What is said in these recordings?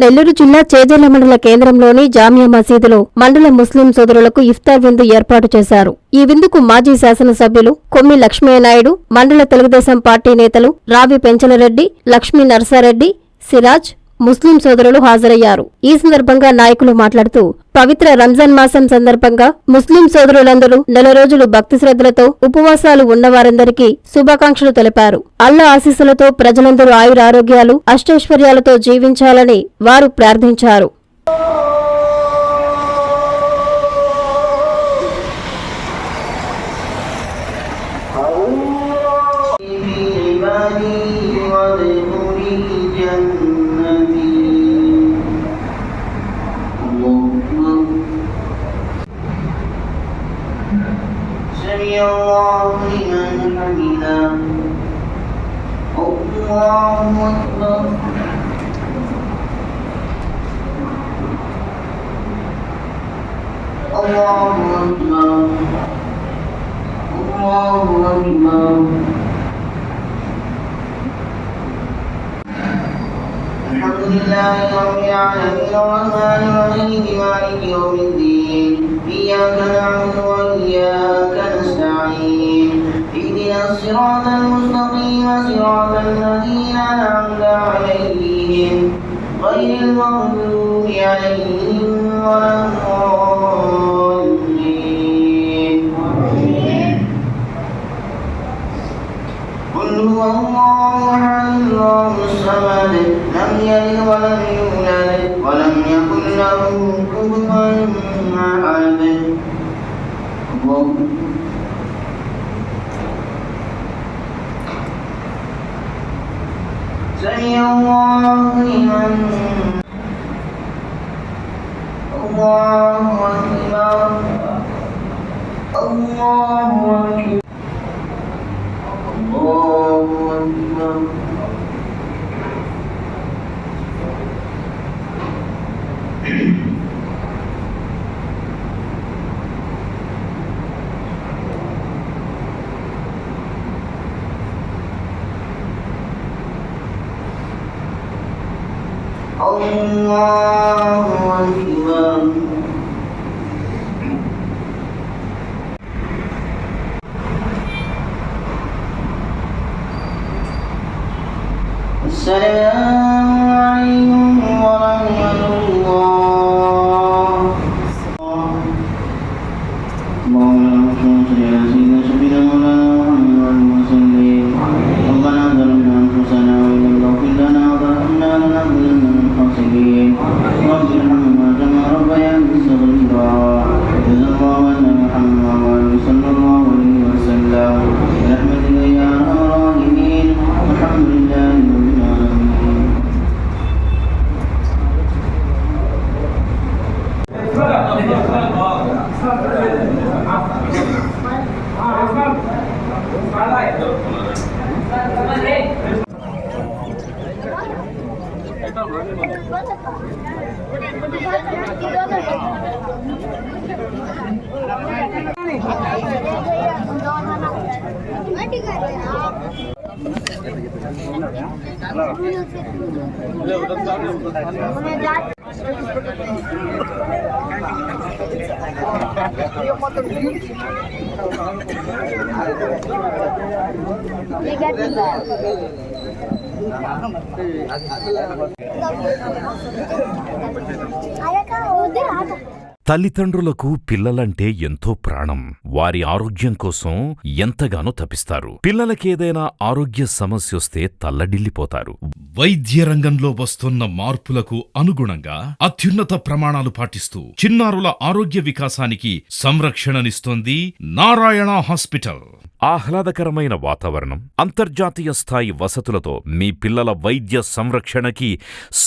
నెల్లూరు జిల్లా చేజర్ల మండల కేంద్రంలోని జామియా మసీదులో మండల ముస్లిం సోదరులకు ఇఫ్తార్ విందు ఏర్పాటు చేశారు. ఈ విందుకు మాజీ శాసనసభ్యులు కొమ్మి లక్ష్మయ్యనాయుడు, మండల తెలుగుదేశం పార్టీ నేతలు రావి పెంచలరెడ్డి, లక్ష్మీ నర్సారెడ్డి, సిరాజ్, ముస్లిం సోదరులు హాజరయ్యారు. ఈ సందర్భంగా నాయకులు మాట్లాడుతూ పవిత్ర రంజాన్ మాసం సందర్భంగా ముస్లిం సోదరులందరూ నెల రోజులు భక్తి శ్రద్ధలతో ఉపవాసాలు ఉన్నవారందరికీ శుభాకాంక్షలు తెలిపారు. అల్లా ఆశీస్సులతో ప్రజలందరూ ఆయురారోగ్యాలు, అష్టైశ్వర్యాలతో జీవించాలని వారు ప్రార్థించారు. الله لمن حمده الله أكبر الله أكبر الله أكبر الحمد لله رب العالمين الرحمن الرحيم مالك يوم الدين إياك نعبد وإياك نستعين اهدنا الصراط المستقيم صراط الذين أنعمت عليهم غير المغضوب عليهم ولا الضالين قل هو الله أحد الله الصمد لم يلد ولم يولد ولم يكن له كفوا أحد سمع الله لمن الله أكبر الله أكبر الله أكبر الله أكبر السلام عليكم ورحمة الله اللهم صل على سيدنا سيدنا مولانا محمد وسلم ربنا ظلمنا أنفسنا وإن لم تغفر لنا وترحمنا لنكونن من الخاسرين رب ارحمهما كما ربياني صغيرا جزا الله عنا محمد صلى الله عليه وسلم برحمتك يا أرحم الراحمين والحمد لله رب العالمين. తల్లిదండ్రులకు పిల్లలంటే ఎంతో ప్రాణం. వారి ఆరోగ్యం కోసం ఎంతగానో తపిస్తారు. పిల్లలకేదైనా ఆరోగ్య సమస్యొస్తే తల్లడిల్లిపోతారు. వైద్య రంగంలో వస్తున్న మార్పులకు అనుగుణంగా అత్యున్నత ప్రమాణాలు పాటిస్తూ చిన్నారుల ఆరోగ్య వికాసానికి సంరక్షణనిస్తోంది నారాయణ హాస్పిటల్. ఆహ్లాదకరమైన వాతావరణం, అంతర్జాతీయ స్థాయి వసతులతో మీ పిల్లల వైద్య సంరక్షణకి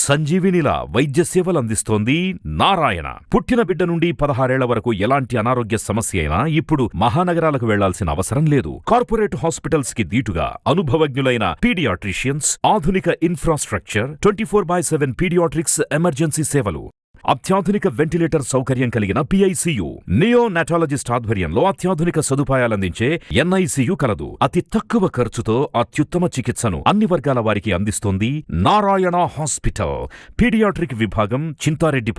సంజీవినిలా వైద్య సేవలందిస్తోంది నారాయణ. పుట్టిన బిడ్డ నుండి 16 ఏళ్ల వరకు ఎలాంటి అనారోగ్య సమస్య అయినా ఇప్పుడు మహానగరాలకు వెళ్లాల్సిన అవసరం లేదు. కార్పొరేట్ హాస్పిటల్స్ కి దీటుగా అనుభవజ్ఞులైన పీడియాట్రిషియన్స్, ఆధునిక ఇన్ఫ్రాస్ట్రక్చర్, 24/7 పీడియాట్రిక్స్ ఎమర్జెన్సీ సేవలు. అత్యాధునిక వెంటిలేటర్ సౌకర్యం కలిగిన PICU, నియోనాటాలజిస్ట్ ఆధ్వర్యంలో అత్యాధునిక సదుపాయాలందించే NICU కలదు. అతి తక్కువ ఖర్చుతో అత్యుత్తమ చికిత్సను అన్ని వర్గాల వారికి అందిస్తోంది నారాయణ హాస్పిటల్. పీడియాట్రిక్ విభాగం, చింతారెడ్డి.